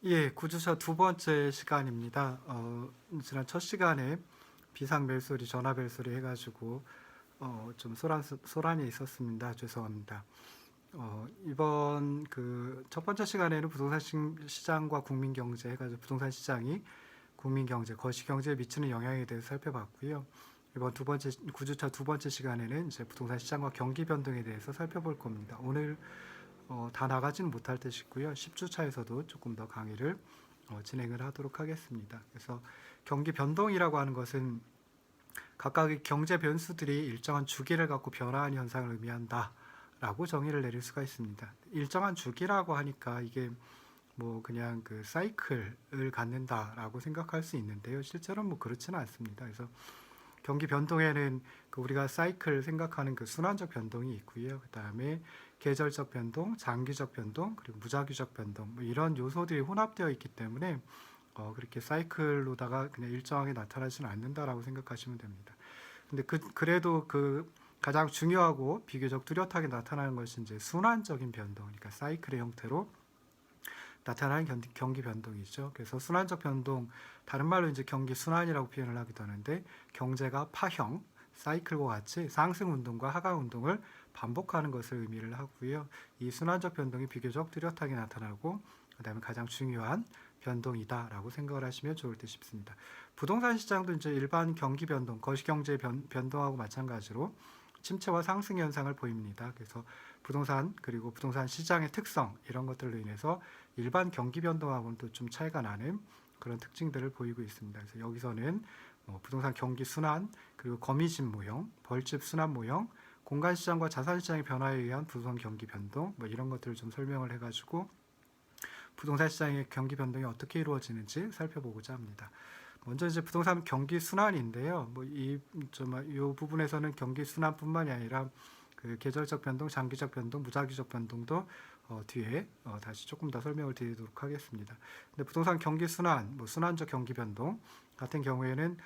예, 구주차 두 번째 시간입니다. 지난 첫 시간에 비상 벨소리, 전화 벨소리 해가지고 좀 소란이 있었습니다. 죄송합니다. 이번 그 첫 번째 시간에는 부동산 시장과 국민 경제 해가지고 부동산 시장이 국민 경제, 거시 경제에 미치는 영향에 대해서 살펴봤고요. 이번 구주차 두 번째 시간에는 이제 부동산 시장과 경기 변동에 대해서 살펴볼 겁니다. 오늘 다 나가지는 못할 듯 싶고요. 10주차에서도 조금 더 강의를 진행을 하도록 하겠습니다. 그래서 경기 변동이라고 하는 것은 각각의 경제 변수들이 일정한 주기를 갖고 변화하는 현상을 의미한다라고 정의를 내릴 수가 있습니다. 일정한 주기라고 하니까 이게 뭐 그냥 그 사이클을 갖는다라고 생각할 수 있는데요. 실제로는 뭐 그렇지는 않습니다. 그래서 경기 변동에는 그 우리가 사이클 생각하는 그 순환적 변동이 있고요. 그 다음에 계절적 변동, 장기적 변동, 그리고 무작위적 변동 뭐 이런 요소들이 혼합되어 있기 때문에 그렇게 사이클로다가 그냥 일정하게 나타나지는 않는다라고 생각하시면 됩니다. 근데 그래도 그 가장 중요하고 비교적 뚜렷하게 나타나는 것이 이제 순환적인 변동, 그러니까 사이클의 형태로 나타나는 경기 변동이죠. 그래서 순환적 변동, 다른 말로 이제 경기 순환이라고 표현을 하기도 하는데 경제가 파형, 사이클과 같이 상승 운동과 하강 운동을 반복하는 것을 의미를 하고요. 이 순환적 변동이 비교적 뚜렷하게 나타나고 그다음에 가장 중요한 변동이다라고 생각을 하시면 좋을 듯 싶습니다. 부동산 시장도 이제 일반 경기 변동, 거시경제 변동하고 마찬가지로 침체와 상승 현상을 보입니다. 그래서 부동산 그리고 부동산 시장의 특성 이런 것들로 인해서 일반 경기 변동하고는 또 좀 차이가 나는 그런 특징들을 보이고 있습니다. 그래서 여기서는 부동산 경기 순환 그리고 거미집 모형, 벌집 순환 모형, 공간 시장과 자산 시장의 변화에 의한 부동산 경기 변동 뭐 이런 것들을 좀 설명을 해가지고 부동산 시장의 경기 변동이 어떻게 이루어지는지 살펴보고자 합니다. 먼저 이제 부동산 경기 순환인데요. 이 부분에서는 경기 순환뿐만이 아니라 그 계절적 변동, 장기적 변동, 무작위적 변동도 뒤에 다시 조금 더 설명을 드리도록 하겠습니다. 근데 부동산 경기 순환, 순환적 경기 변동 같은 경우에는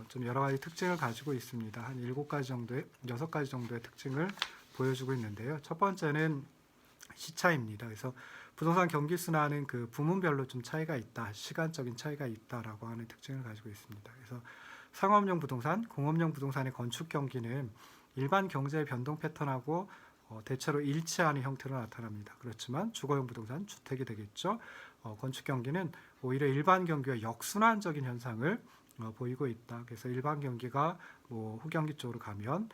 좀 여러 가지 특징을 가지고 있습니다. 한 6가지 정도의 특징을 보여주고 있는데요. 첫 번째는 시차입니다. 그래서 부동산 경기 순환은 그 부문별로 좀 차이가 있다, 시간적인 차이가 있다라고 하는 특징을 가지고 있습니다. 그래서 상업용 부동산, 공업용 부동산의 건축 경기는 일반 경제의 변동 패턴하고 대체로 일치하는 형태로 나타납니다. 그렇지만 주거용 부동산, 주택이 되겠죠. 건축 경기는 오히려 일반 경기와 역순환적인 현상을 보이고 있다. 그래서 일반 경기가 후경기 쪽으로 가면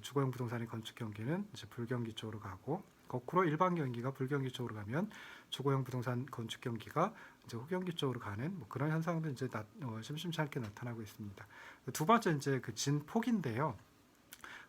주거용 부동산의 건축 경기는 이제 불경기 쪽으로 가고 거꾸로 일반 경기가 불경기 쪽으로 가면 주거용 부동산 건축 경기가 이제 후경기 쪽으로 가는 그런 현상도 이제 심심치 않게 나타나고 있습니다. 두 번째 이제 그 진폭인데요.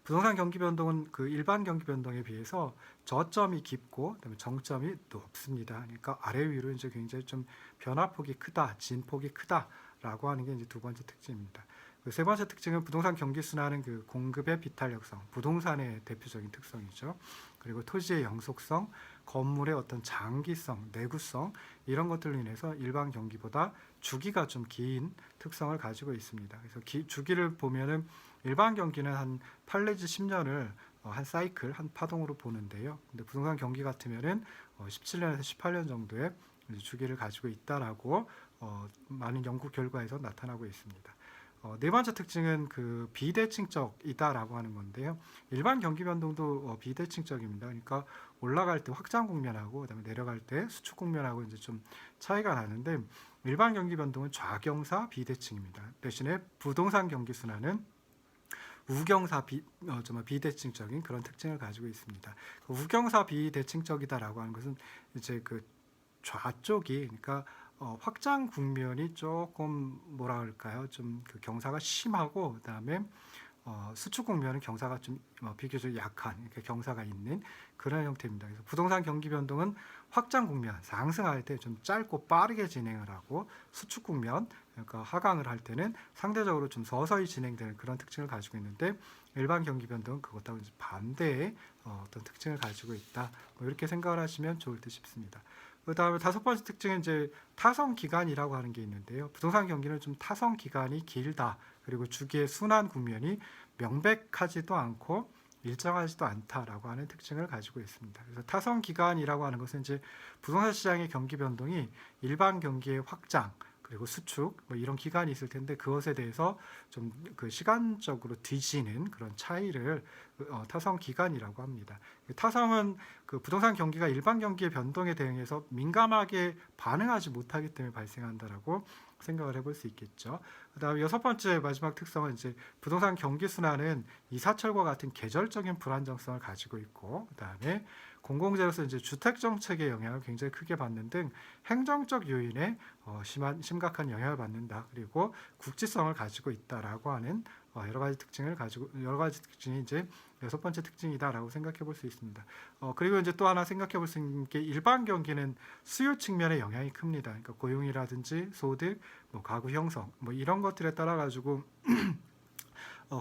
부동산 경기 변동은 그 일반 경기 변동에 비해서 저점이 깊고 그다음에 정점이 높습니다. 그러니까 아래 위로 이제 굉장히 좀 변화폭이 크다, 진폭이 크다라고 하는 게 이제 두 번째 특징입니다. 세 번째 특징은 부동산 경기 순환은 그 공급의 비탄력성, 부동산의 대표적인 특성이죠. 그리고 토지의 영속성, 건물의 어떤 장기성, 내구성 이런 것들로 인해서 일반 경기보다 주기가 좀 긴 특성을 가지고 있습니다. 그래서 주기를 보면은 일반 경기는 한 8 내지 10년을 한 사이클, 한 파동으로 보는데요. 근데 부동산 경기 같으면은 17년에서 18년 정도의 주기를 가지고 있다라고 많은 연구 결과에서 나타나고 있습니다. 네 번째 특징은 그 비대칭적이다라고 하는 건데요. 일반 경기 변동도 비대칭적입니다. 그러니까 올라갈 때 확장 국면하고 그다음에 내려갈 때 수축 국면하고 이제 좀 차이가 나는데 일반 경기 변동은 좌경사 비대칭입니다. 대신에 부동산 경기 순환은 우경사 비대칭적인 그런 특징을 가지고 있습니다. 우경사 비대칭적이다라고 하는 것은 이제 그 좌쪽이 그러니까 확장 국면이 조금 뭐라 그럴까요? 좀 그 경사가 심하고 그다음에 수축 국면은 경사가 좀 비교적 약한 그러니까 경사가 있는 그런 형태입니다. 그래서 부동산 경기 변동은 확장 국면 상승할 때 좀 짧고 빠르게 진행을 하고 수축 국면 그러니까 하강을 할 때는 상대적으로 좀 서서히 진행되는 그런 특징을 가지고 있는데 일반 경기 변동은 그것하고 반대의 어떤 특징을 가지고 있다. 이렇게 생각을 하시면 좋을 듯 싶습니다. 그 다음에 다섯 번째 특징은 이제 타성 기간이라고 하는 게 있는데요. 부동산 경기는 좀 타성 기간이 길다. 그리고 주기의 순환 국면이 명백하지도 않고 일정하지도 않다라고 하는 특징을 가지고 있습니다. 그래서 타선 기간이라고 하는 것은 이제 부동산 시장의 경기 변동이 일반 경기의 확장 그리고 수축 뭐 이런 기간이 있을 텐데 그것에 대해서 좀 그 시간적으로 뒤지는 그런 차이를 타성 기간이라고 합니다. 타성은 그 부동산 경기가 일반 경기의 변동에 대응해서 민감하게 반응하지 못하기 때문에 발생한다라고 생각을 해볼 수 있겠죠. 그다음에 여섯 번째 마지막 특성은 이제 부동산 경기 순환은 이사철과 같은 계절적인 불안정성을 가지고 있고, 그다음에 공공재로서 이제 주택 정책의 영향을 굉장히 크게 받는 등 행정적 요인에 심각한 영향을 받는다. 그리고 국지성을 가지고 있다라고 하는 여러 가지 특징이 이제 여섯 번째 특징이다라고 생각해 볼 수 있습니다. 그리고 이제 또 하나 생각해 볼 수 있는 게 일반 경기는 수요 측면에 영향이 큽니다. 그러니까 고용이라든지 소득, 뭐 가구 형성, 뭐 이런 것들에 따라 가지고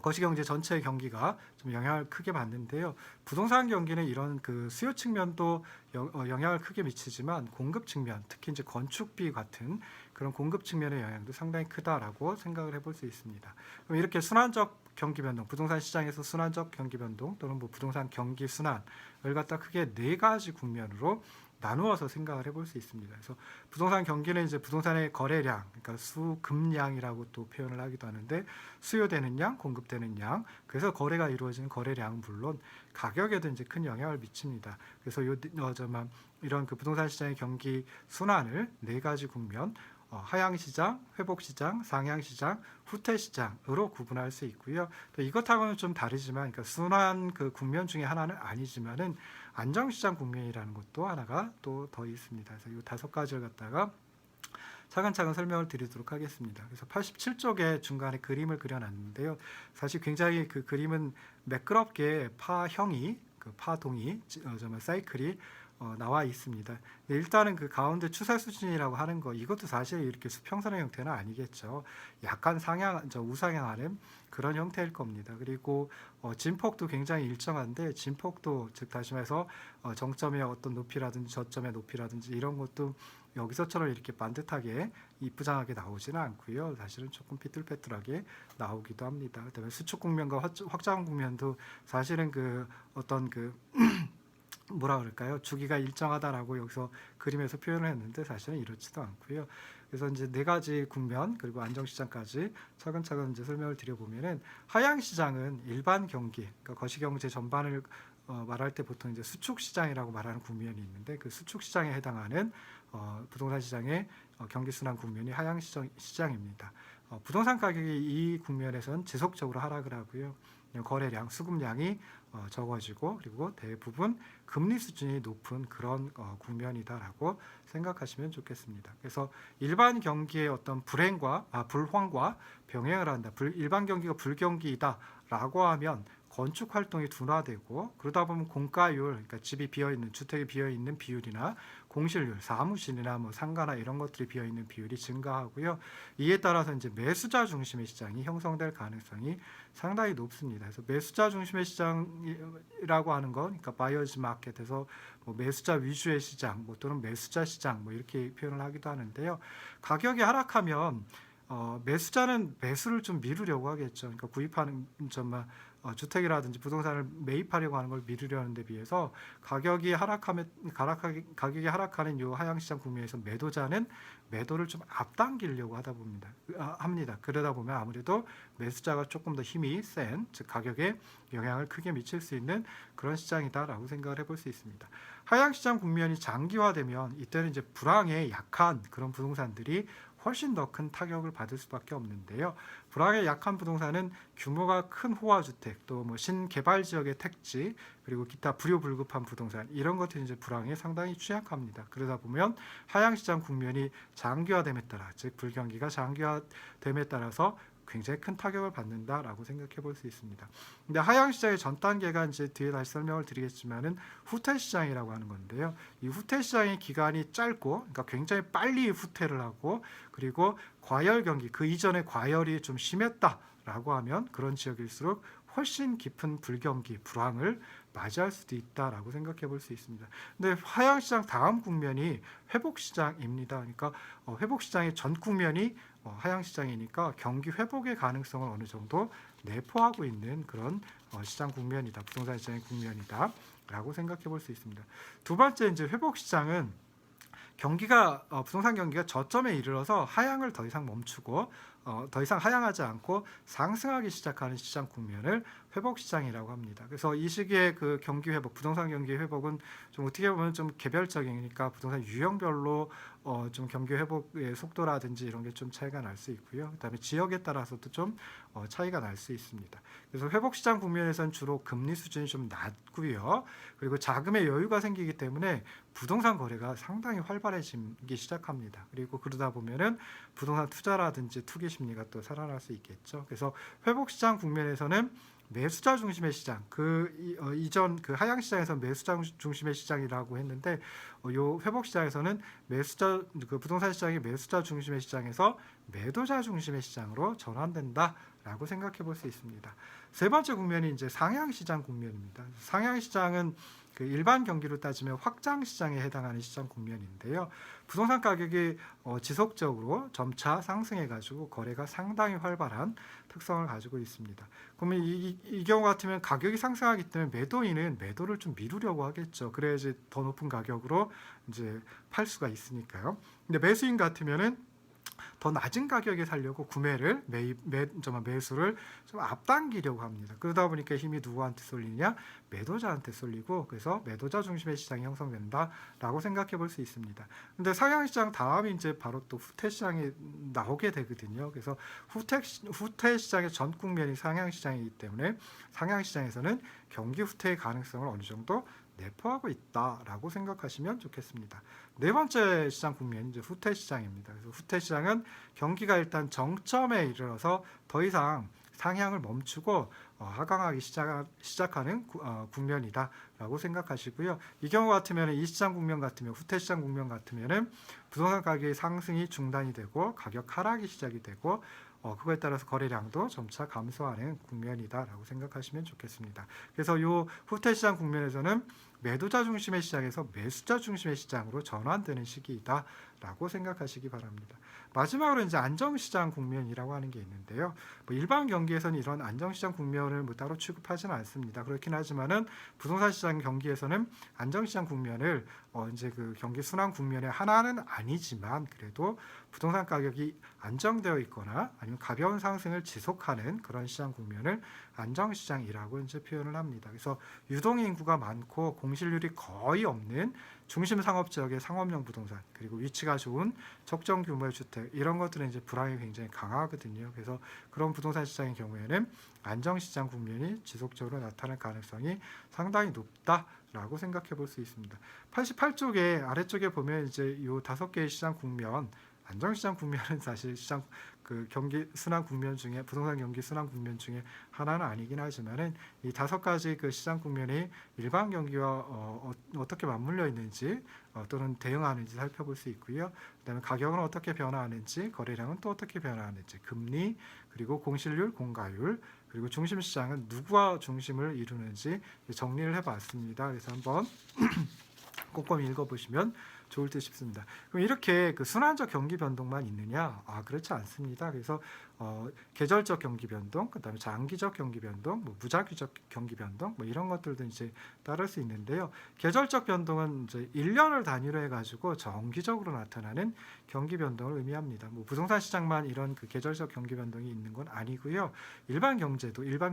거시경제 전체의 경기가 좀 영향을 크게 받는데요. 부동산 경기는 이런 그 수요 측면도 영향을 크게 미치지만 공급 측면, 특히 이제 건축비 같은 그런 공급 측면의 영향도 상당히 크다라고 생각을 해볼 수 있습니다. 그럼 이렇게 순환적 경기 변동, 부동산 시장에서 순환적 경기 변동 또는 뭐 부동산 경기 순환을 갖다 크게 네 가지 국면으로 나누어서 생각을 해볼 수 있습니다. 그래서 부동산 경기는 이제 부동산의 거래량, 그러니까 수급량이라고 또 표현을 하기도 하는데 수요되는 양, 공급되는 양, 그래서 거래가 이루어지는 거래량은 물론 가격에도 이제 큰 영향을 미칩니다. 그래서 이런 그 부동산 시장의 경기 순환을 네 가지 국면, 하향 시장, 회복 시장, 상향 시장, 후퇴 시장으로 구분할 수 있고요. 또 이것하고는 좀 다르지만, 그러니까 순환 그 국면 중에 하나는 아니지만은 안정 시장 국면이라는 것도 하나가 또 더 있습니다. 그래서 이 다섯 가지를 갖다가 차근차근 설명을 드리도록 하겠습니다. 그래서 87쪽에 중간에 그림을 그려놨는데요. 사실 굉장히 그 그림은 매끄럽게 파형이, 그 파동이, 사이클이 나와 있습니다. 일단은 그 가운데 추세 수준이라고 하는 거, 이것도 사실 이렇게 수평선의 형태는 아니겠죠. 약간 우상향하는 그런 형태일 겁니다. 그리고 진폭도 굉장히 일정한데, 진폭도 즉 다시 말해서 정점의 어떤 높이라든지 저점의 높이라든지 이런 것도 여기서처럼 이렇게 반듯하게 이쁘장하게 나오지는 않고요. 사실은 조금 삐뚤빼뚤하게 나오기도 합니다. 그다음에 수축 국면과 확장 국면도 사실은 그 어떤 그 뭐라 그럴까요? 주기가 일정하다라고 여기서 그림에서 표현을 했는데 사실은 이렇지도 않고요. 그래서 이제 네 가지 국면 그리고 안정 시장까지 차근차근 이제 설명을 드려보면은 하향 시장은 일반 경기, 그러니까 거시경제 전반을 말할 때 보통 이제 수축 시장이라고 말하는 국면이 있는데 그 수축 시장에 해당하는 부동산 시장의 경기 순환 국면이 하향 시장입니다. 부동산 가격이 이 국면에서는 지속적으로 하락을 하고요. 거래량, 수급량이 적어지고 그리고 대부분 금리 수준이 높은 그런 국면이다라고 생각하시면 좋겠습니다. 그래서 일반 경기의 어떤 불황과 병행을 한다. 일반 경기가 불경기이다라고 하면 건축 활동이 둔화되고 그러다 보면 공가율, 그러니까 집이 비어 있는 주택이 비어 있는 비율이나 공실률, 사무실이나 뭐 상가나 이런 것들이 비어 있는 비율이 증가하고요. 이에 따라서 이제 매수자 중심의 시장이 형성될 가능성이 상당히 높습니다. 그래서 매수자 중심의 시장이라고 하는 건, 그러니까 바이어즈 마켓에서 뭐 매수자 위주의 시장, 뭐 또는 매수자 시장, 뭐 이렇게 표현을 하기도 하는데요. 가격이 하락하면 매수자는 매수를 좀 미루려고 하겠죠. 그러니까 구입하는 주택이라든지 부동산을 매입하려고 하는 걸 미루려는 데 비해서 가격이 하락하는 이 하향시장 국면에서 매도자는 매도를 좀 앞당기려고 합니다. 그러다 보면 아무래도 매수자가 조금 더 힘이 센, 즉 가격에 영향을 크게 미칠 수 있는 그런 시장이다라고 생각을 해볼 수 있습니다. 하향시장 국면이 장기화되면 이때는 이제 불황에 약한 그런 부동산들이 훨씬 더 큰 타격을 받을 수밖에 없는데요. 불황에 약한 부동산은 규모가 큰 호화주택, 또 뭐 신개발 지역의 택지, 그리고 기타 불효불급한 부동산 이런 것들이 이제 불황에 상당히 취약합니다. 그러다 보면 하향시장 국면이 장기화됨에 따라, 즉 불경기가 장기화됨에 따라서 굉장히 큰 타격을 받는다라고 생각해 볼 수 있습니다. 근데 하향 시장의 전 단계가 이제 뒤에 다시 설명을 드리겠지만은 후퇴 시장이라고 하는 건데요. 이 후퇴 시장의 기간이 짧고, 그러니까 굉장히 빨리 후퇴를 하고, 그리고 과열 경기, 그 이전에 과열이 좀 심했다라고 하면 그런 지역일수록 훨씬 깊은 불경기, 불황을 맞이할 수도 있다라고 생각해 볼 수 있습니다. 근데 하향시장 다음 국면이 회복시장입니다. 그러니까 회복시장의 전 국면이 하향시장이니까 경기 회복의 가능성을 어느 정도 내포하고 있는 그런 시장 국면이다. 부동산 시장의 국면이다. 라고 생각해 볼 수 있습니다. 두 번째 이제 회복시장은 경기가 부동산 경기가 저점에 이르러서 하향을 더 이상 멈추고 더 이상 하향하지 않고 상승하기 시작하는 시장 국면을 회복 시장이라고 합니다. 그래서 이 시기에 그 경기 회복, 부동산 경기 회복은 좀 어떻게 보면 좀 개별적이니까 부동산 유형별로 좀 경기 회복의 속도라든지 이런 게 좀 차이가 날 수 있고요. 그다음에 지역에 따라서도 좀 차이가 날 수 있습니다. 그래서 회복 시장 국면에서는 주로 금리 수준이 좀 낮고요. 그리고 자금의 여유가 생기기 때문에 부동산 거래가 상당히 활발해지기 시작합니다. 그리고 그러다 보면은 부동산 투자라든지 투기 심리가 또 살아날 수 있겠죠. 그래서 회복 시장 국면에서는 매수자 중심의 시장, 이전 그 하향 시장에서 매수자 중심의 시장이라고 했는데, 요 회복 시장에서는 매수자 그 부동산 시장이 매수자 중심의 시장에서 매도자 중심의 시장으로 전환된다라고 생각해 볼 수 있습니다. 세 번째 국면이 이제 상향 시장 국면입니다. 상향 시장은 그 일반 경기로 따지면 확장 시장에 해당하는 시장 국면인데요. 부동산 가격이 지속적으로 점차 상승해가지고 거래가 상당히 활발한 특성을 가지고 있습니다. 그러면 이 경우 같으면 가격이 상승하기 때문에 매도인은 매도를 좀 미루려고 하겠죠. 그래야지 더 높은 가격으로 이제 팔 수가 있으니까요. 근데 매수인 같으면은 더 낮은 가격에 살려고 구매를 매수를 좀 앞당기려고 합니다. 그러다 보니까 힘이 누구한테 쏠리냐? 매도자한테 쏠리고, 그래서 매도자 중심의 시장이 형성된다라고 생각해 볼 수 있습니다. 근데 상향 시장 다음이 이제 바로 또 후퇴 시장이 나오게 되거든요. 그래서 후퇴 시장의 전 국면이 상향 시장이기 때문에 상향 시장에서는 경기 후퇴의 가능성을 어느 정도 내포하고 있다라고 생각하시면 좋겠습니다. 네 번째 시장 국면이 이제 후퇴 시장입니다. 그래서 후퇴 시장은 경기가 일단 정점에 이르러서 더 이상 상향을 멈추고 하강하기 시작하는 국면이다라고 생각하시고요. 이 경우 같으면 이 시장 국면 같으면 후퇴 시장 국면 같으면은 부동산 가격의 상승이 중단이 되고 가격 하락이 시작이 되고 그거에 따라서 거래량도 점차 감소하는 국면이다라고 생각하시면 좋겠습니다. 그래서 이 후퇴 시장 국면에서는 매도자 중심의 시장에서 매수자 중심의 시장으로 전환되는 시기이다라고 생각하시기 바랍니다. 마지막으로 이제 안정시장 국면이라고 하는 게 있는데요. 뭐 일반 경기에서는 이런 안정시장 국면을 뭐 따로 취급하지는 않습니다. 그렇긴 하지만은 부동산 시장 경기에서는 안정시장 국면을 이제 그 경기 순환 국면의 하나는 아니지만 그래도 부동산 가격이 안정되어 있거나 아니면 가벼운 상승을 지속하는 그런 시장 국면을 안정시장이라고 이제 표현을 합니다. 그래서 유동 인구가 많고 공실률이 거의 없는 중심 상업 지역의 상업용 부동산, 그리고 위치가 좋은 적정 규모의 주택, 이런 것들은 이제 불황이 굉장히 강하거든요. 그래서 그런 부동산 시장의 경우에는 안정시장 국면이 지속적으로 나타날 가능성이 상당히 높다라고 생각해 볼 수 있습니다. 88쪽에 아래쪽에 보면 이제 이 5개의 시장 국면, 안정시장 국면은 사실 시장 그 경기 순환 국면 중에 부동산 경기 순환 국면 중에 하나는 아니긴 하지만은 이 5가지 그 시장 국면이 일반 경기와 어떻게 맞물려 있는지 또는 대응하는지 살펴볼 수 있고요. 그다음에 가격은 어떻게 변화하는지, 거래량은 또 어떻게 변화하는지, 금리, 그리고 공실률, 공가율, 그리고 중심 시장은 누구와 중심을 이루는지 정리를 해봤습니다. 그래서 한번 꼼꼼히 읽어보시면 좋을 듯 싶습니다. 그럼 이렇게 그 순환적 경기 변동만 있느냐? 그렇지 않습니다. 그래서 계절적 경기 변동, 그다음에 장기적 경기 변동, 뭐 무작위적 경기 변동, 뭐 이런 것들도 이제 따를 수 있는데요. 계절적 변동은 이제 1년을 단위로 해가지고 정기적으로 나타나는 경기 변동을 의미합니다. 뭐 부동산 시장만 이런 그 계절적 경기 변동이 있는 건 아니고요. 일반 경기도 이런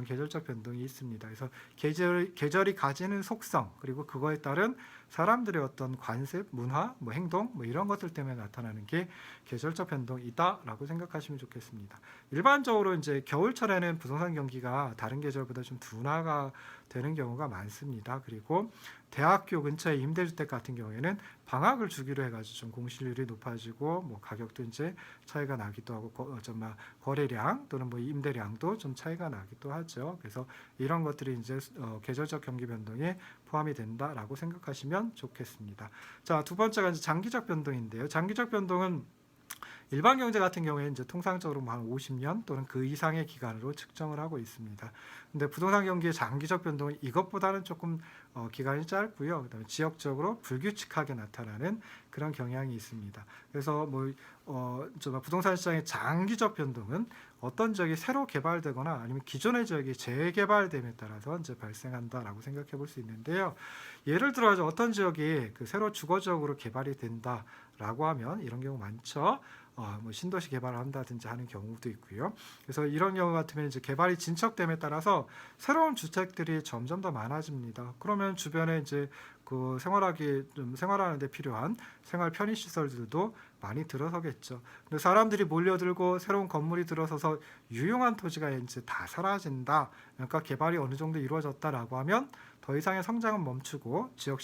계절적 변동이 있습니다. 그래서 계절이 가지는 속성, 그리고 그거에 따른 사람들의 어떤 관습, 문화, 뭐 행동, 뭐 이런 것들 때문에 나타나는 게 계절적 변동이다라고 생각하시면 좋겠습니다. 일반적으로 이제 겨울철에는 부동산 경기가 다른 계절보다 좀 둔화가 되는 경우가 많습니다. 그리고 대학교 근처의 임대주택 같은 경우에는 방학을 주기로 해가지고 좀 공실률이 높아지고 뭐 가격도 이제 차이가 나기도 하고 거래량 또는 뭐 임대량도 좀 차이가 나기도 하죠. 그래서 이런 것들이 이제 계절적 경기 변동에 포함이 된다라고 생각하시면 좋겠습니다. 자, 두 번째가 이제 장기적 변동인데요. 장기적 변동은 일반 경제 같은 경우에 이제 통상적으로 뭐 한 50년 또는 그 이상의 기간으로 측정을 하고 있습니다. 근데 부동산 경기의 장기적 변동은 이것보다는 조금 기간이 짧고요. 그다음에 지역적으로 불규칙하게 나타나는 그런 경향이 있습니다. 그래서 좀 부동산 시장의 장기적 변동은 어떤 지역이 새로 개발되거나 아니면 기존의 지역이 재개발됨에 따라서 이제 발생한다라고 생각해 볼 수 있는데요. 예를 들어 어떤 지역이 그 새로 주거지역으로 개발이 된다라고 하면 이런 경우 많죠. 신도시 개발을 한다든지 하는 경우도 있고요. 그래서 이런 경우 같으면 이제 개발이 진척됨에 따라서 새로운 주택들이 점점 더 많아집니다. 그러면 주변에 이제 그 생활하는데 필요한 생활 편의 시설들도 많이 들어서겠죠. 근데 사람들이 몰려들고 새로운 건물이 들어서서 유용한 토지가 이제 다 사라진다. 그러니까 개발이 어느 정도 이루어졌다라고 하면 더 이상의 성장은 멈추고 지역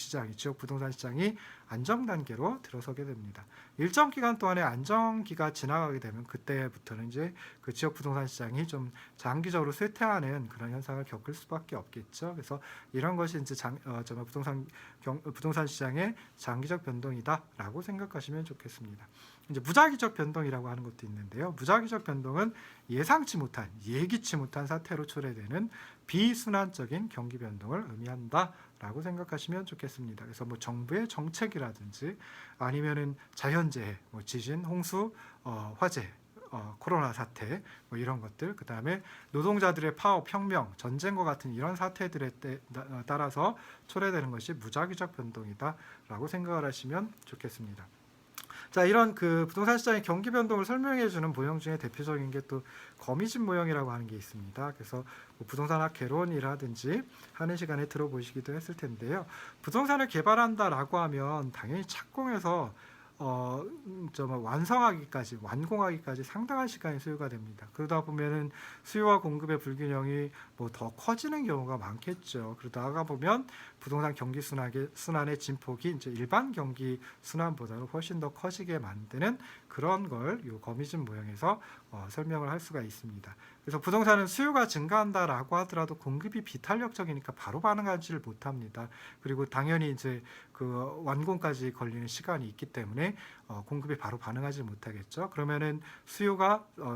부동산 시장이 안정 단계로 들어서게 됩니다. 일정 기간 동안의 안정기가 지나가게 되면 그때부터는 이제 그 지역 부동산 시장이 좀 장기적으로 쇠퇴하는 그런 현상을 겪을 수밖에 없겠죠. 그래서 이런 것이 이제 부동산 시장의 장기적 변동이다라고 생각하시면 좋겠습니다. 이제 무작위적 변동이라고 하는 것도 있는데요. 무작위적 변동은 예기치 못한 사태로 초래되는 비순환적인 경기 변동을 의미한다라고 생각하시면 좋겠습니다. 그래서 뭐 정부의 정책이라든지 아니면은 자연재해, 지진, 홍수, 화재, 코로나 사태, 이런 것들, 그 다음에 노동자들의 파업, 혁명, 전쟁과 같은 이런 사태들에 따라서 초래되는 것이 무작위적 변동이다라고 생각을 하시면 좋겠습니다. 자, 이런 그 부동산 시장의 경기 변동을 설명해 주는 모형 중에 대표적인 게 또 거미집 모형이라고 하는 게 있습니다. 그래서 부동산학 개론이라든지 하는 시간에 들어보시기도 했을 텐데요. 부동산을 개발한다라고 하면 당연히 착공해서 완공하기까지 상당한 시간이 소요가 됩니다. 그러다 보면은 수요와 공급의 불균형이 더 커지는 경우가 많겠죠. 그러다가 보면 부동산 경기 순환의 진폭이 이제 일반 경기 순환보다는 훨씬 더 커지게 만드는 그런 걸 이 거미집 모형에서 설명을 할 수가 있습니다. 그래서 부동산은 수요가 증가한다라고 하더라도 공급이 비탄력적이니까 바로 반응하지를 못합니다. 그리고 당연히 이제 그 완공까지 걸리는 시간이 있기 때문에 공급이 바로 반응하지 못하겠죠. 그러면은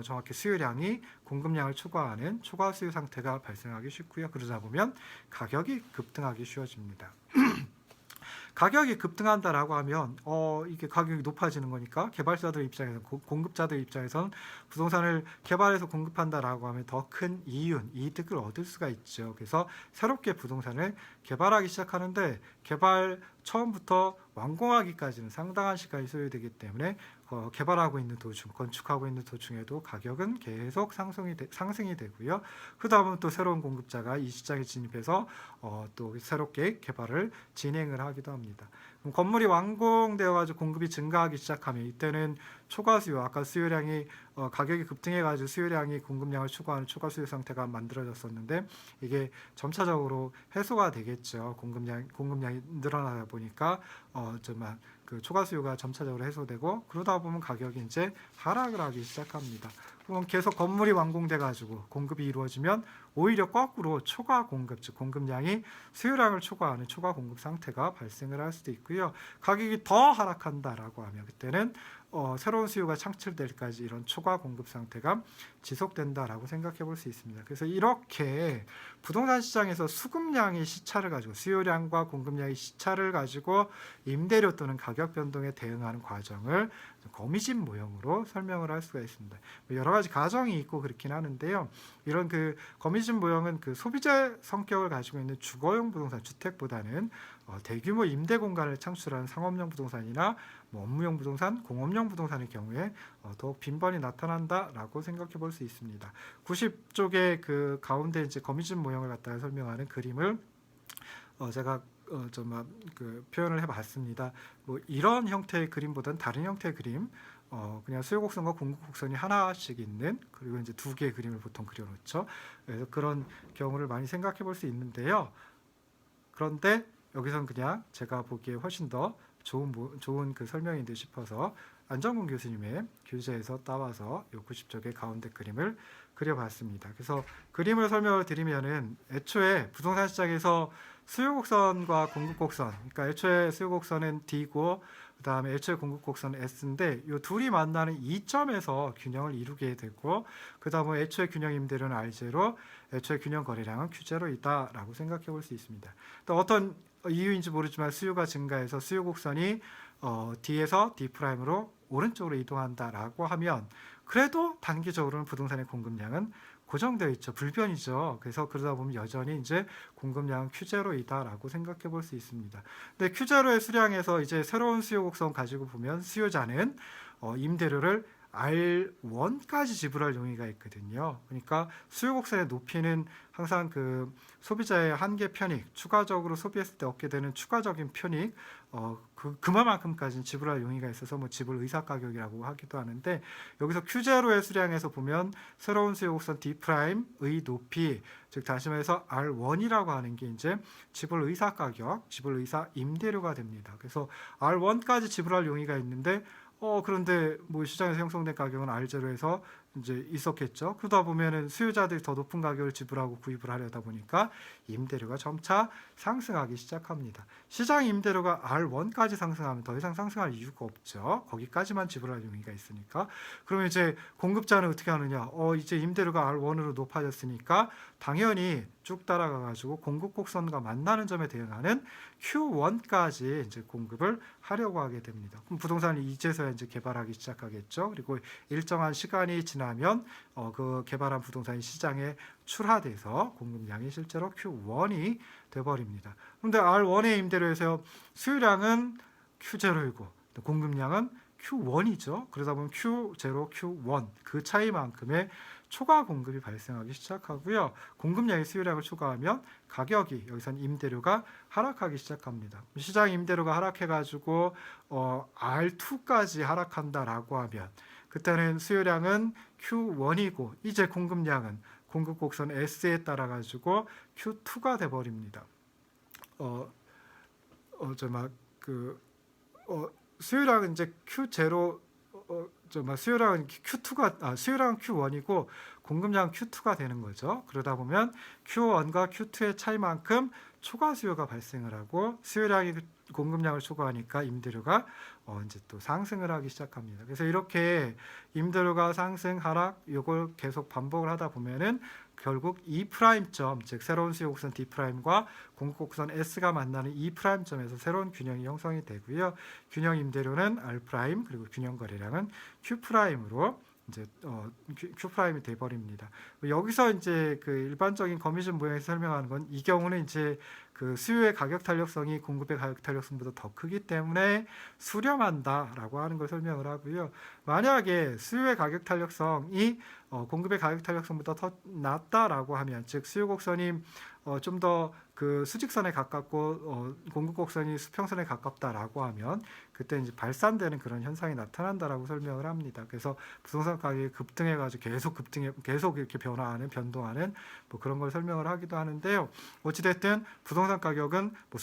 정확히 수요량이 공급량을 초과하는 초과 수요 상태가 발생하기 쉽고요. 그러다 보면 가격이 급등하기 쉬워집니다. 가격이 급등한다라고 하면 이게 가격이 높아지는 거니까 개발자들 입장에서 공급자들 입장에서는 부동산을 개발해서 공급한다라고 하면 더 큰 이득을 얻을 수가 있죠. 그래서 새롭게 부동산을 개발하기 시작하는데 개발 처음부터 완공하기까지는 상당한 시간이 소요되기 때문에 개발하고 있는 도중, 건축하고 있는 도중에도 가격은 계속 상승이 되고요. 그 다음은 또 새로운 공급자가 이 시장에 진입해서 또 새롭게 개발을 진행을 하기도 합니다. 그럼 건물이 완공되어가지고 공급이 증가하기 시작하면 이때는 초과 수요, 아까 수요량이 가격이 급등해가지고 수요량이 공급량을 초과하는 초과 수요 상태가 만들어졌었는데 이게 점차적으로 해소가 되겠죠. 공급량이 늘어나다 보니까 그 초과 수요가 점차적으로 해소되고 그러다 보면 가격이 이제 하락을 하기 시작합니다. 그럼 계속 건물이 완공돼 가지고 공급이 이루어지면 오히려 거꾸로 초과 공급, 즉 공급량이 수요량을 초과하는 초과 공급 상태가 발생을 할 수도 있고요. 가격이 더 하락한다라고 하면 그때는 새로운 수요가 창출될 때까지 이런 초과 공급 상태가 지속된다라고 생각해 볼 수 있습니다. 그래서 이렇게 부동산 시장에서 수급량이 시차를 가지고 수요량과 공급량이 시차를 가지고 임대료 또는 가격 변동에 대응하는 과정을 거미집 모형으로 설명을 할 수가 있습니다. 여러 가지 가정이 있고 그렇긴 하는데요. 이런 그 거미집 모형은 그 소비재 성격을 가지고 있는 주거용 부동산 주택보다는 대규모 임대 공간을 창출하는 상업용 부동산이나 업무용 부동산, 공업용 부동산의 경우에 더욱 빈번히 나타난다라고 생각해 볼 수 있습니다. 90쪽의 그 가운데 이제 거미집 모형을 갖다가 설명하는 그림을 제가 그 표현을 해봤습니다. 이런 형태의 그림보다는 다른 형태의 그림, 그냥 수요 곡선과 공급 곡선이 하나씩 있는 그리고 이제 두 개의 그림을 보통 그려놓죠. 그래서 그런 경우를 많이 생각해 볼 수 있는데요. 그런데 여기선 그냥 제가 보기에 훨씬 더 좋은 그 설명인데 싶어서 안정근 교수님의 교재에서 따와서 요 90쪽의 가운데 그림을 그려봤습니다. 그래서 그림을 설명을 드리면은 애초에 부동산 시장에서 수요 곡선과 공급 곡선, 그러니까 애초에 수요 곡선은 D고 그다음에 애초에 공급 곡선 S인데 이 둘이 만나는 이점에서 균형을 이루게 되고 그다음에 애초에 균형 임대료는 R0, 애초에 균형 거래량은 Q0이다라고 생각해 볼 수 있습니다. 또 어떤 이유인지 모르지만 수요가 증가해서 수요 곡선이 D에서 D'으로 오른쪽으로 이동한다라고 하면 그래도 단기적으로는 부동산의 공급량은 고정되어 있죠. 불변이죠. 그래서 그러다 보면 여전히 이제 공급량은 Q0이다라고 생각해 볼 수 있습니다. 근데 Q0의 수량에서 이제 새로운 수요 곡선 가지고 보면 수요자는 임대료를 R1까지 지불할 용의가 있거든요. 그러니까 수요 곡선의 높이는 항상 그 소비자의 한계 편익, 추가적으로 소비했을 때 얻게 되는 추가적인 편익, 그만큼까지는 지불할 용의가 있어서 뭐 지불 의사 가격이라고 하기도 하는데 여기서 Q0의 수량에서 보면 새로운 수요 곡선 D'의 높이, 즉 다시 말해서 R1이라고 하는 게 이제 지불 의사 가격, 지불 의사 임대료가 됩니다. 그래서 R1까지 지불할 용의가 있는데 그런데 뭐 시장에서 형성된 가격은 R0에서 이제 있었겠죠. 그러다 보면은 수요자들이 더 높은 가격을 지불하고 구입을 하려다 보니까 임대료가 점차 상승하기 시작합니다. 시장 임대료가 R1까지 상승하면 더 이상 상승할 이유가 없죠. 거기까지만 지불할 용의가 있으니까. 그러면 이제 공급자는 어떻게 하느냐? 이제 임대료가 R1으로 높아졌으니까 당연히 쭉 따라가 가지고 공급 곡선과 만나는 점에 대응하는 Q1까지 이제 공급을 하려고 하게 됩니다. 그럼 부동산을 이제서야 이제 개발하기 시작하겠죠. 그리고 일정한 시간이 지나면 그 개발한 부동산이 시장에 출하돼서 공급량이 실제로 Q1이 돼버립니다. 그런데 R1의 임대료에서 수요량은 Q0이고 공급량은 Q1이죠. 그러다 보면 Q0, Q1 그 차이만큼의 초과 공급이 발생하기 시작하고요. 공급량이 수요량을 초과하면 가격이 여기서는 임대료가 하락하기 시작합니다. 시장 임대료가 하락해가지고 R2까지 하락한다라고 하면 그때는 수요량은 Q1이고 이제 공급량은 공급 곡선 S에 따라 가지고 Q2가 돼 버립니다. 수요량은 이제 Q0 수요량은 Q2가 수요량은 Q1이고 공급량 Q2가 되는 거죠. 그러다 보면 Q1과 Q2의 차이만큼 초과 수요가 발생을 하고 수요량이 공급량을 초과하니까 임대료가 이제 또 상승을 하기 시작합니다. 그래서 이렇게 임대료가 상승 하락 이걸 계속 반복을 하다 보면은 결국 E'점, 즉 새로운 수요 곡선 D'과 공급 곡선 S가 만나는 E'점에서 새로운 균형이 형성이 되고요. 균형 임대료는 R' 그리고 균형 거래량은 Q'으로 이제 Q'이 돼 버립니다. 여기서 이제 그 일반적인 거미줄 모양에서 설명하는 건 이 경우는 이제 그 수요의 가격 탄력성이 공급의 가격 탄력성보다 더 크기 때문에 수렴한다라고 하는 걸 설명을 하고요. 만약에 수요의 가격 탄력성이 공급의 가격 탄력성보다 더 낮다라고 하면, 즉 수요 곡선이 좀 더 그 수직선에 가깝고 공급 곡선이 수평선에 가깝다라고 하면 그때 이제 발산되는 그런 현상이 나타난다라고 설명을 합니다. 그래서 부동산 가격이 급등해가지고 계속 이렇게 변동하는 뭐 그런 걸 설명을 하기도 하는데요. 어찌됐든 부동산 가격은 뭐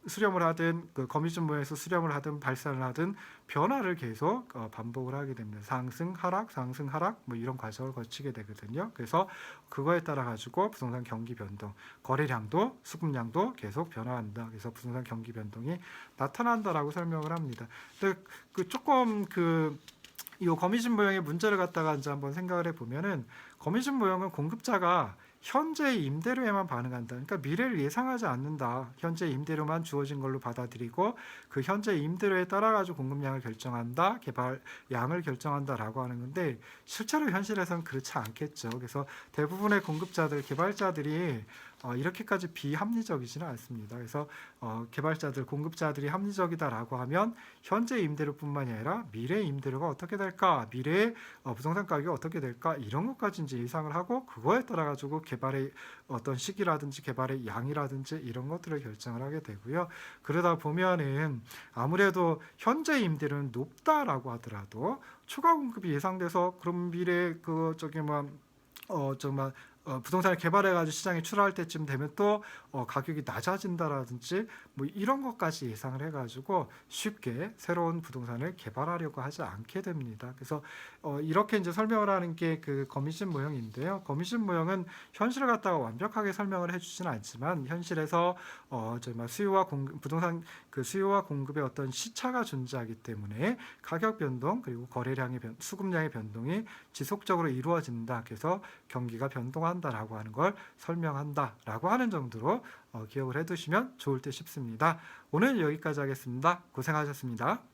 수렴을 하든 그 거미줄 모양에서 수렴을 하든 발산을 하든 변화를 계속 반복을 하게 됩니다. 상승 하락 뭐 이런 과정을 거치게 되거든요. 그래서 그거에 따라 가지고 부동산 경기 변동, 거래량도 수급량도 계속 변화한다. 그래서 부동산 경기 변동이 나타난다라고 설명을 합니다. 근데 조금 이 거미줄 모양의 문제를 갖다가 이제 한번 생각을 해보면은 거미줄 모양은 공급자가 현재 임대료에만 반응한다. 그러니까 미래를 예상하지 않는다. 현재 임대료만 주어진 걸로 받아들이고 그 현재 임대료에 따라 가지고 공급량을 결정한다. 개발량을 결정한다라고 하는 건데 실제로 현실에서는 그렇지 않겠죠. 그래서 대부분의 개발자들이 이렇게까지 비합리적이지는 않습니다. 그래서 개발자들, 공급자들이 합리적이다라고 하면 현재 임대료뿐만이 아니라 미래 임대료가 어떻게 될까, 미래의 부동산 가격이 어떻게 될까 이런 것까지 이제 예상을 하고 그거에 따라 가지고 개발의 어떤 시기라든지 개발의 양이라든지 이런 것들을 결정을 하게 되고요. 그러다 보면은 아무래도 현재 임대료는 높다라고 하더라도 추가 공급이 예상돼서 그럼 미래 부동산을 개발해가지고 시장에 출하할 때쯤 되면 또 가격이 낮아진다라든지 뭐 이런 것까지 예상을 해가지고 쉽게 새로운 부동산을 개발하려고 하지 않게 됩니다. 그래서 이렇게 이제 설명을 하는 게 그 거미줄 모형인데요. 거미줄 모형은 현실을 갖다가 완벽하게 설명을 해주지는 않지만 현실에서 정말 수요와 공급, 부동산 그 수요와 공급의 어떤 시차가 존재하기 때문에 가격 변동 그리고 거래량의 수급량의 변동이 지속적으로 이루어진다. 그래서 경기가 변동한다라고 하는 걸 설명한다라고 하는 정도로 기억을 해두시면 좋을 듯 싶습니다. 오늘 여기까지 하겠습니다. 고생하셨습니다.